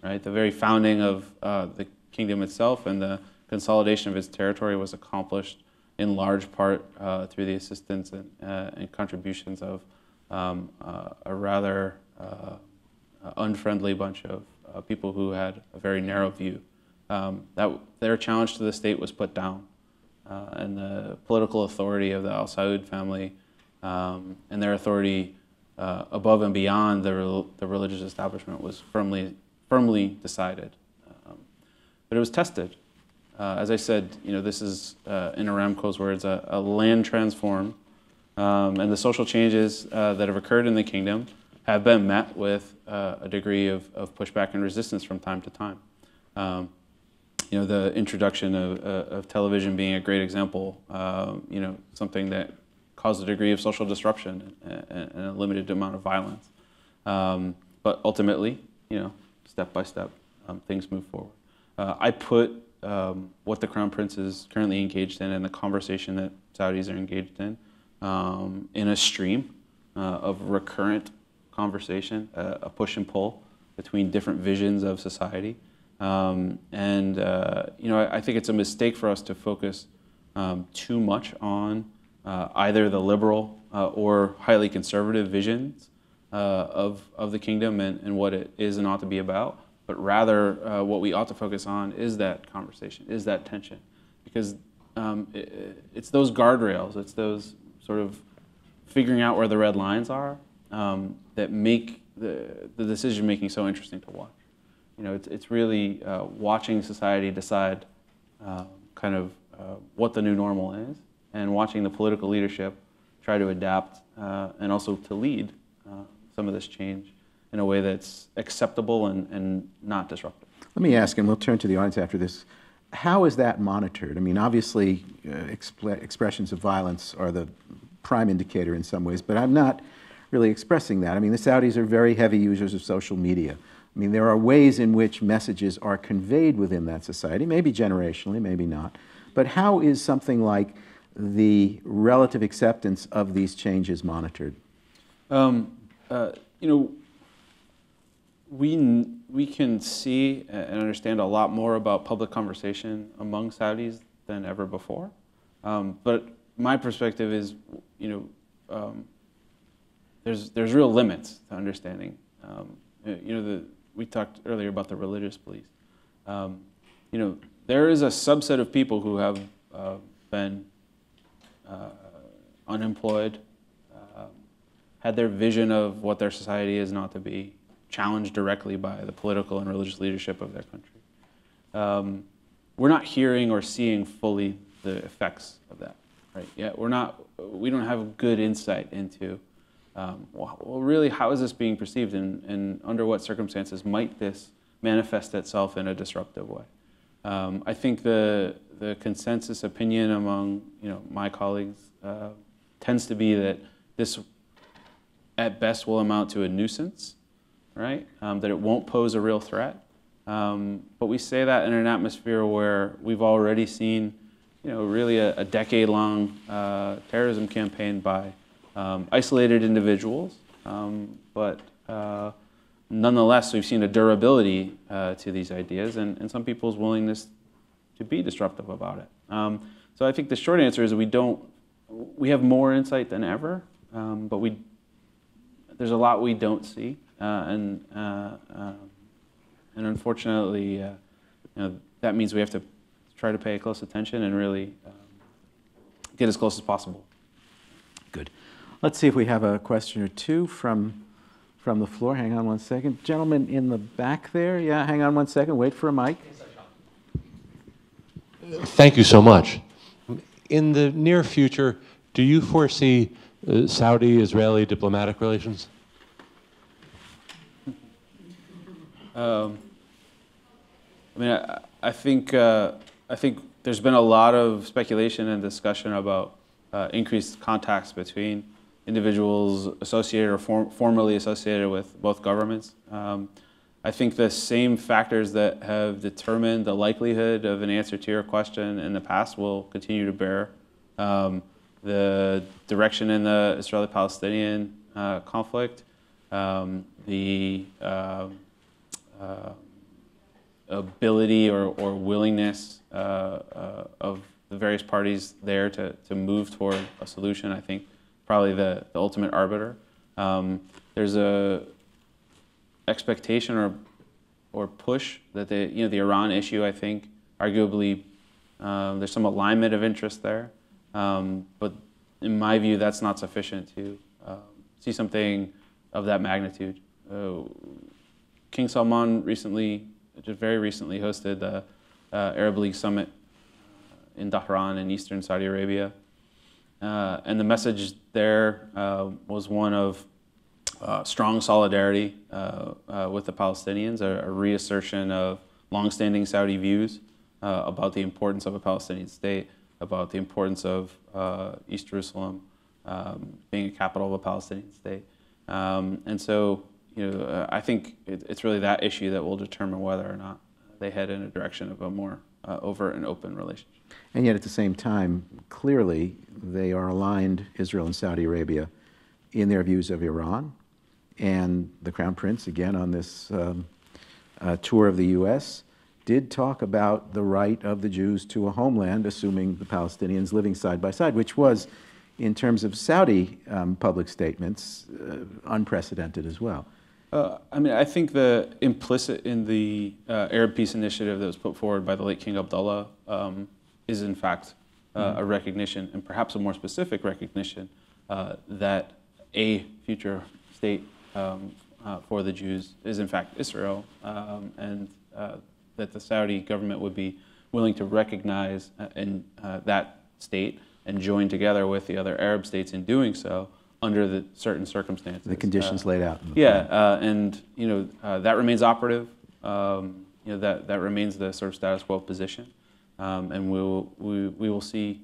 Right, the very founding of the kingdom itself and the consolidation of its territory was accomplished in large part through the assistance and contributions of a rather unfriendly bunch of people who had a very narrow view. That their challenge to the state was put down, and the political authority of the Al Saud family and their authority above and beyond the religious establishment was firmly decided. But it was tested. As I said, you know, this is, in Aramco's words, a land transform, and the social changes that have occurred in the kingdom have been met with a degree of pushback and resistance from time to time. You know, the introduction of television being a great example, you know, something that caused a degree of social disruption and a limited amount of violence. But ultimately, you know, step by step, things move forward. I put what the Crown Prince is currently engaged in and the conversation that Saudis are engaged in a stream of recurrent conversation, a push and pull between different visions of society. You know, I think it's a mistake for us to focus too much on either the liberal or highly conservative visions of the kingdom and what it is and ought to be about, but rather what we ought to focus on is that conversation, is that tension, because it's those guardrails, it's those sort of figuring out where the red lines are that make the decision making so interesting to watch. You know, it's really watching society decide kind of what the new normal is, and watching the political leadership try to adapt and also to lead some of this change in a way that's acceptable and not disruptive. Let me ask, and we'll turn to the audience after this, how is that monitored? I mean, obviously, expressions of violence are the prime indicator in some ways, but I'm not really expressing that. I mean, the Saudis are very heavy users of social media. I mean, there are ways in which messages are conveyed within that society, maybe generationally, maybe not. But how is something like the relative acceptance of these changes monitored? You know, we can see and understand a lot more about public conversation among Saudis than ever before. But my perspective is, you know, there's real limits to understanding. You know, we talked earlier about the religious beliefs. You know, there is a subset of people who have been unemployed, had their vision of what their society is not to be challenged directly by the political and religious leadership of their country. We're not hearing or seeing fully the effects of that, right? Yet we don't have good insight into, well, really, how is this being perceived, and under what circumstances might this manifest itself in a disruptive way? I think the consensus opinion among, you know, my colleagues tends to be that this, at best, will amount to a nuisance, right? That it won't pose a real threat. But we say that in an atmosphere where we've already seen, you know, really a decade-long terrorism campaign by isolated individuals. But nonetheless, we've seen a durability to these ideas and some people's willingness to be disruptive about it. So I think the short answer is we have more insight than ever, but there's a lot we don't see, and unfortunately, you know, that means we have to try to pay close attention and really get as close as possible. Good. Let's see if we have a question or two from the floor. Hang on one second. Gentleman in the back there. Yeah, hang on one second. Wait for a mic. Thank you so much. In the near future, do you foresee Saudi-Israeli diplomatic relations? I mean, I think there's been a lot of speculation and discussion about increased contacts between individuals associated or formerly associated with both governments. I think the same factors that have determined the likelihood of an answer to your question in the past will continue to bear. The direction in the Israeli-Palestinian conflict, the ability or willingness of the various parties there to move toward a solution, I think, probably the ultimate arbiter. There's a expectation or push that the Iran issue, I think, arguably there's some alignment of interest there, but in my view, that's not sufficient to see something of that magnitude. King Salman just very recently, hosted the Arab League Summit in Dhahran in eastern Saudi Arabia, and the message there was one of strong solidarity with the Palestinians, a reassertion of longstanding Saudi views about the importance of a Palestinian state, about the importance of East Jerusalem being a capital of a Palestinian state. And so, I think it's really that issue that will determine whether or not they head in a direction of a more overt and open relationship. And yet at the same time, clearly they are aligned, Israel and Saudi Arabia, in their views of Iran. And the Crown Prince, again on this tour of the U.S., did talk about the right of the Jews to a homeland, assuming the Palestinians living side by side, which was, in terms of Saudi public statements, unprecedented as well. I think the implicit in the Arab Peace Initiative that was put forward by the late King Abdullah is in fact a recognition, and perhaps a more specific recognition, that a future state for the Jews is in fact Israel, and that the Saudi government would be willing to recognize that state and join together with the other Arab states in doing so under the certain circumstances. The conditions laid out. And that remains operative. That remains the sort of status quo position, and we will see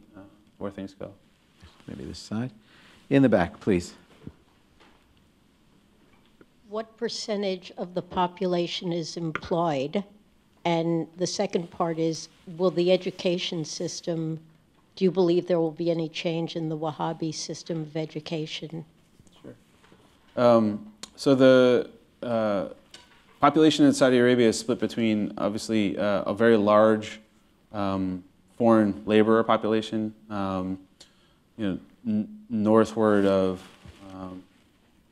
where things go. Maybe this side, in the back, please. What percentage of the population is employed? And the second part is, will the education system, do you believe there will be any change in the Wahhabi system of education? Sure. So the population in Saudi Arabia is split between, obviously, a very large foreign laborer population, northward of, I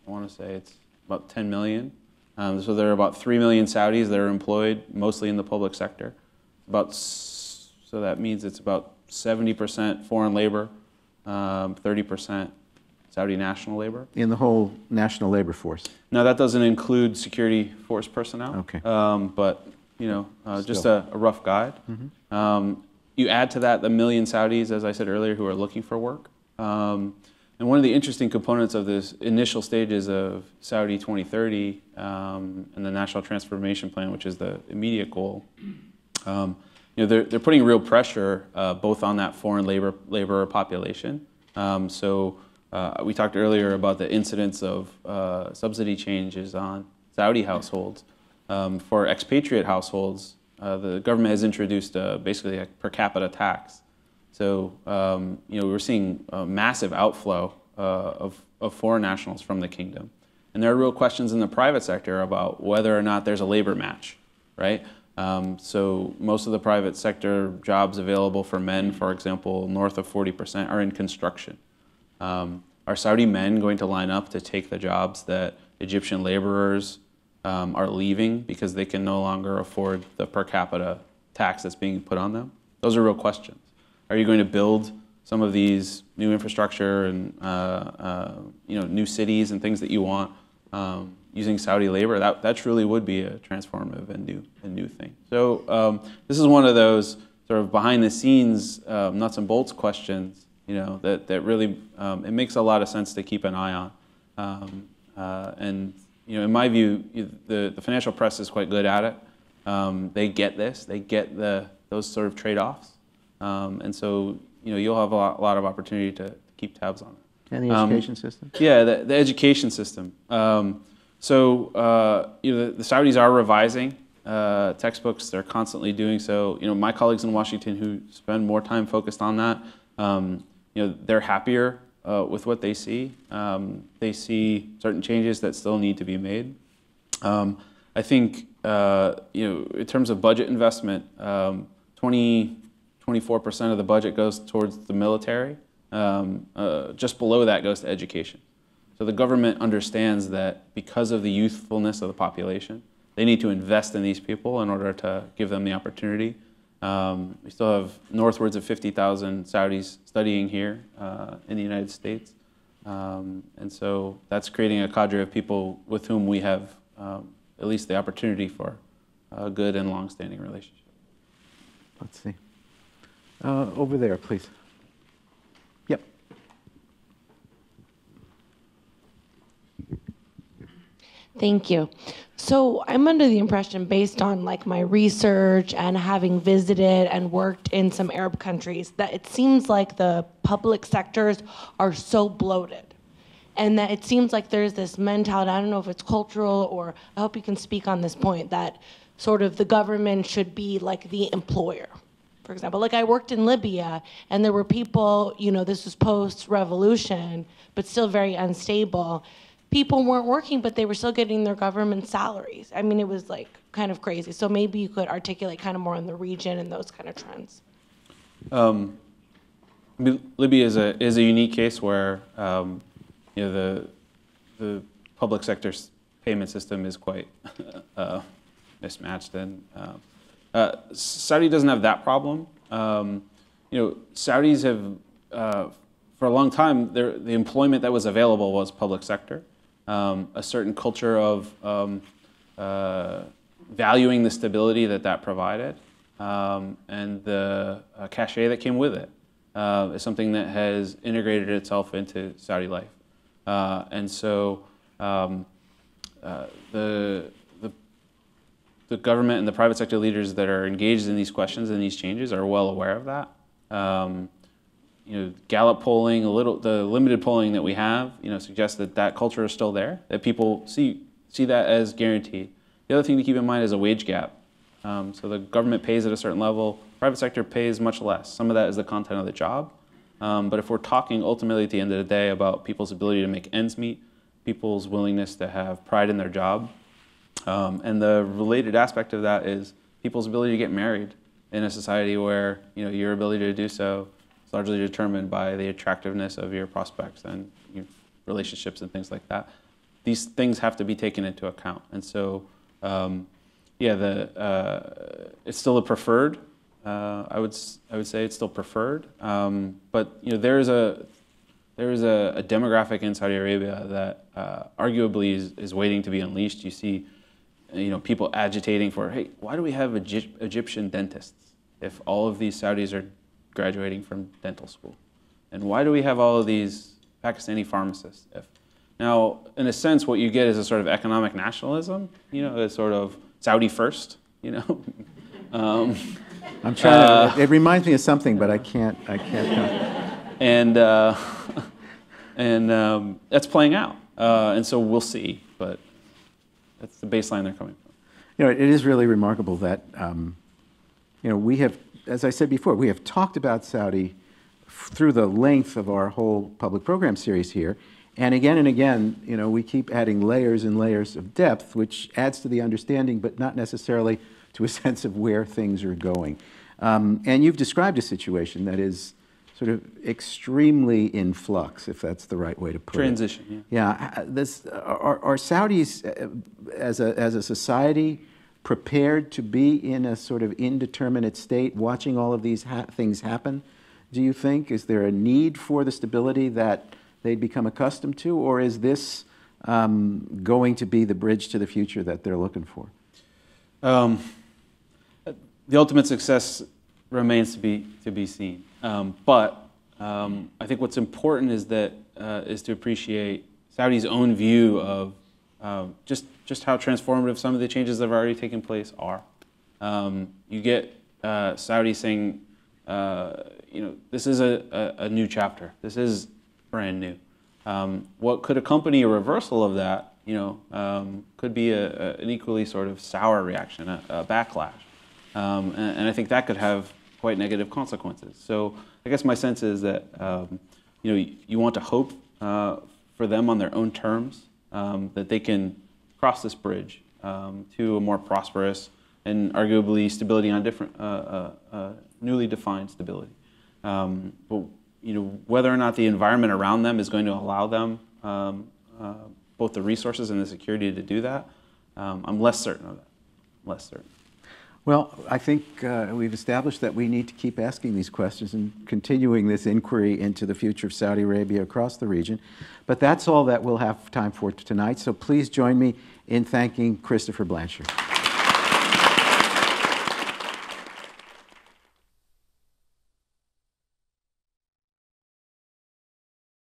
want to say it's about 10 million. So there are about 3 million Saudis that are employed, mostly in the public sector. So that means it's about 70% foreign labor, 30% Saudi national labor. In the whole national labor force? Now that doesn't include security force personnel. Okay. But just a rough guide. Mm-hmm. You add to that the million Saudis, as I said earlier, who are looking for work. And one of the interesting components of this initial stages of Saudi 2030 and the National Transformation Plan, which is the immediate goal, they're putting real pressure both on that foreign labor population. So we talked earlier about the incidence of subsidy changes on Saudi households. For expatriate households, the government has introduced basically a per capita tax. So we're seeing a massive outflow of foreign nationals from the kingdom. And there are real questions in the private sector about whether or not there's a labor match, right? So most of the private sector jobs available for men, for example, north of 40% are in construction. Are Saudi men going to line up to take the jobs that Egyptian laborers are leaving because they can no longer afford the per capita tax that's being put on them? Those are real questions. Are you going to build some of these new infrastructure and new cities and things that you want using Saudi labor? That truly would be a transformative and new thing. So this is one of those sort of behind the scenes nuts and bolts questions, that really it makes a lot of sense to keep an eye on. And in my view, the financial press is quite good at it. They get this. They get those sort of trade-offs. And so, you'll have a lot of opportunity to keep tabs on it. And the education system? Yeah, the education system. The Saudis are revising textbooks. They're constantly doing so. My colleagues in Washington who spend more time focused on that, they're happier with what they see. They see certain changes that still need to be made. I think, in terms of budget investment, 24% of the budget goes towards the military. Just below that goes to education. So the government understands that because of the youthfulness of the population, they need to invest in these people in order to give them the opportunity. We still have northwards of 50,000 Saudis studying here in the United States. And so that's creating a cadre of people with whom we have at least the opportunity for a good and long-standing relationship. Let's see. Over there, please. Yep. Thank you. So I'm under the impression, based on my research and having visited and worked in some Arab countries, that it seems like the public sectors are so bloated. And that it seems like there's this mentality, I don't know if it's cultural, or I hope you can speak on this point, that sort of the government should be like the employer. For example, I worked in Libya, and there were people, this was post-revolution, but still very unstable. People weren't working, but they were still getting their government salaries. I mean, it was kind of crazy. So maybe you could articulate kind of more on the region and those kind of trends. Libya is a unique case where the public sector's payment system is quite mismatched, and Saudi doesn't have that problem. Saudis have, for a long time, the employment that was available was public sector. A certain culture of valuing the stability that provided, and the cachet that came with it is something that has integrated itself into Saudi life. And so the government and the private sector leaders that are engaged in these questions and these changes are well aware of that. Gallup polling, the limited polling that we have, suggests that culture is still there, that people see that as guaranteed. The other thing to keep in mind is a wage gap. So the government pays at a certain level, private sector pays much less. Some of that is the content of the job. But if we're talking ultimately at the end of the day about people's ability to make ends meet, people's willingness to have pride in their job, and the related aspect of that is people's ability to get married in a society where your ability to do so is largely determined by the attractiveness of your prospects and your relationships and things like that. These things have to be taken into account, and so it's still a preferred. I would say it's still preferred, but there is a demographic in Saudi Arabia that arguably is waiting to be unleashed. You see, people agitating for, hey, why do we have Egyptian dentists if all of these Saudis are graduating from dental school, and why do we have all of these Pakistani pharmacists? Now, in a sense, what you get is a sort of economic nationalism. A sort of Saudi first. I'm trying to, it reminds me of something, but I can't. And that's playing out. And so we'll see, but that's the baseline they're coming from. It is really remarkable that, we have, as I said before, we have talked about Saudi through the length of our whole public program series here. And again, we keep adding layers and layers of depth, which adds to the understanding, but not necessarily to a sense of where things are going. And you've described a situation that is sort of extremely in flux, if that's the right way to put Transition, it. Yeah. Are Saudis, as a society, prepared to be in a sort of indeterminate state, watching all of these things happen, do you think? Is there a need for the stability that they'd become accustomed to, or is this going to be the bridge to the future that they're looking for? The ultimate success remains to be seen. But I think what's important is to appreciate Saudi's own view of just how transformative some of the changes that have already taken place are. You get Saudi saying, this is a new chapter. This is brand new. What could accompany a reversal of that, could be an equally sort of sour reaction, a backlash. And I think that could have quite negative consequences. So I guess my sense is that, you want to hope for them on their own terms, that they can cross this bridge to a more prosperous and arguably stability on different, newly defined stability. But whether or not the environment around them is going to allow them both the resources and the security to do that, I'm less certain of that, less certain. Well, I think we've established that we need to keep asking these questions and continuing this inquiry into the future of Saudi Arabia across the region. But that's all that we'll have time for tonight, so please join me in thanking Christopher Blanchard.